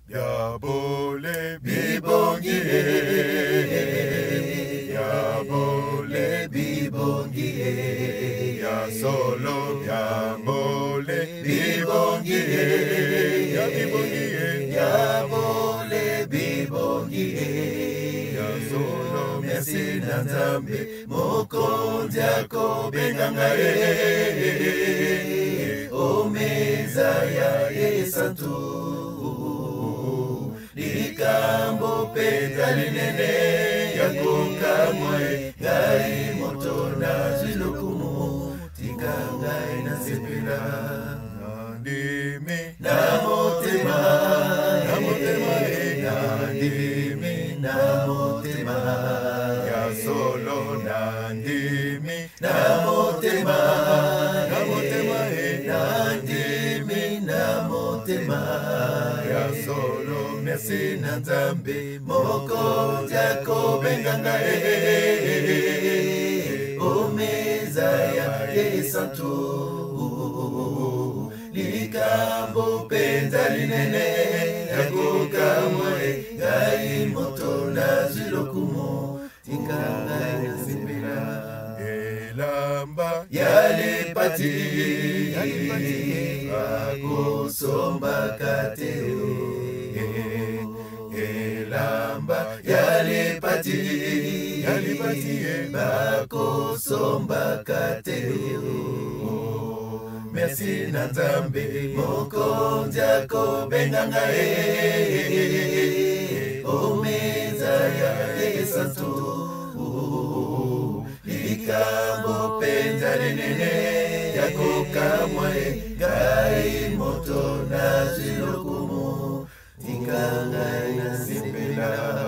Biabole bibongie, biabole bibongie, ya solo biabole bibongie, ya bibongie, biabole bibongie, ya solo merci na Nzambe mokonzi akobenga omeza ya esantu likambo penza linene yakokamwe ngai moto na zilokumu tika ngai na sepela nandimi na motema nandimi na motema ya solo nandimi na motema nandimi na motema ya solo merci na Nzambe mokonzi akobenga omeza ya esantu likambo penza linene yakokamwe ngai moto na zilokumu tika ngai na sepela elamba yalepati akosomba kateo elamba yalepati bakosomba kateo merci na Nzambe mokonzi akobenga omeza ya esantu likambo penza linene yakokamwe ngai moto na zilokumu tika ngai na sepela